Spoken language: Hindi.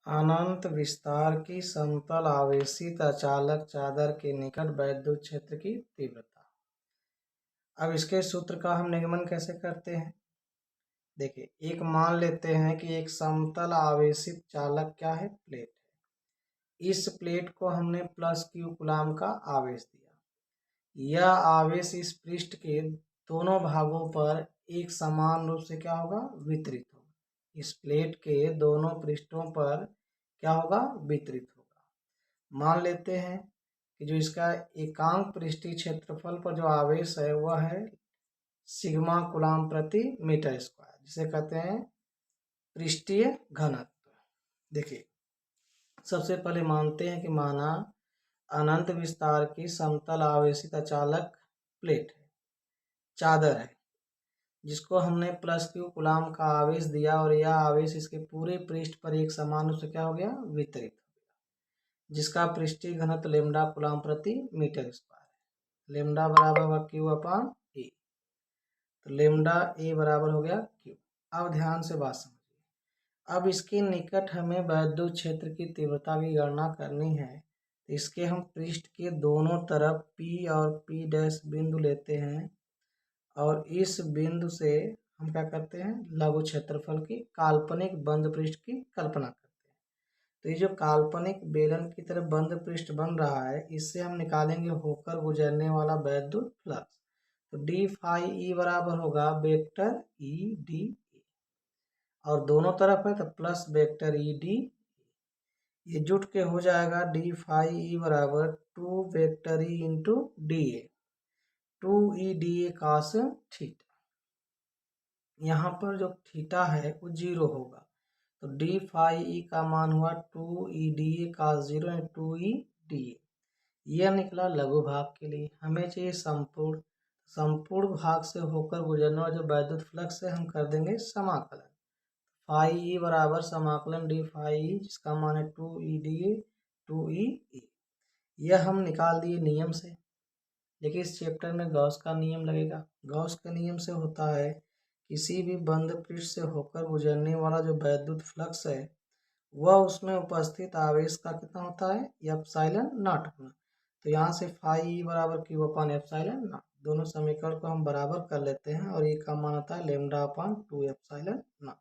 अनंत विस्तार की समतल आवेशित अचालक चादर के निकट वैद्युत क्षेत्र की तीव्रता। अब इसके सूत्र का हम निगमन कैसे करते हैं? देखिए, एक मान लेते हैं कि एक समतल आवेशित चालक क्या है? प्लेट है। इस प्लेट को हमने प्लस क्यू कूलाम का आवेश दिया। यह आवेश इस पृष्ठ के दोनों भागों पर एक समान रूप से क्या होगा? वितरित होगा। इस प्लेट के दोनों पृष्ठों पर क्या होगा? वितरित होगा। मान लेते हैं कि जो इसका एकांक पृष्ठीय क्षेत्रफल पर जो आवेश है वह है सिग्मा कूलाम प्रति मीटर स्क्वायर, जिसे कहते हैं पृष्ठीय घनत्व। देखिए, सबसे पहले मानते हैं कि माना अनंत विस्तार की समतल आवेशित अचालक प्लेट है, चादर है, जिसको हमने प्लस क्यू कूलाम का आवेश दिया और यह आवेश इसके पूरे पृष्ठ पर एक समान रूप से क्या हो गया? वितरित हो गया, जिसका पृष्ठीय घनत्व लेमडा कूलाम प्रति मीटर स्क्वायर है। लेमडा बराबर होगा क्यू अपान ए, तो लेमडा ए बराबर हो गया क्यू। अब ध्यान से बात समझिए। अब इसके निकट हमें वैद्युत क्षेत्र की तीव्रता की गणना करनी है, तो इसके हम पृष्ठ के दोनों तरफ P और P डैश बिंदु लेते हैं और इस बिंदु से हम क्या करते हैं? लघु क्षेत्रफल की काल्पनिक बंद पृष्ठ की कल्पना करते हैं। तो ये जो काल्पनिक बेलन की तरह बंद पृष्ठ बन रहा है, इससे हम निकालेंगे होकर गुजरने वाला वैद्युत फ्लक्स। तो डी फाई ई बराबर होगा वेक्टर ई डी ए, और दोनों तरफ है तो प्लस वेक्टर ई डी, ये जुट के हो जाएगा डी फाई ई बराबर 2 vector E into D A, 2 E D A cos theta. यहाँ पर जो थीटा है वो 0 होगा, तो डी फाई ई का मान हुआ 2 E D A cos 0 2 E D ए। यह निकला लघु भाग के लिए। हमें चाहिए संपूर्ण भाग से होकर गुजरने वाला जो वैद्युत फ्लक्स है हम कर देंगे समाकलन। फाई ई बराबर समाकलन डी फाई ई, जिसका मान है 2 ई डी ए 2 ई ए। यह हम निकाल दिए नियम से, लेकिन इस चैप्टर में गॉस का नियम लगेगा। गॉस के नियम से होता है किसी भी बंद पृष्ठ से होकर गुजरने वाला जो वैद्युत फ्लक्स है वह उसमें उपस्थित आवेश का कितना होता है? एप्सिलॉन नॉट गुना। तो यहाँ से फाई ई बराबर क्यू अपान एप्सिलॉन नॉट, दोनों समीकरण को हम बराबर कर लेते हैं और ये का मान होता है लेमडा अपान 2 एप्सिलॉन नॉट।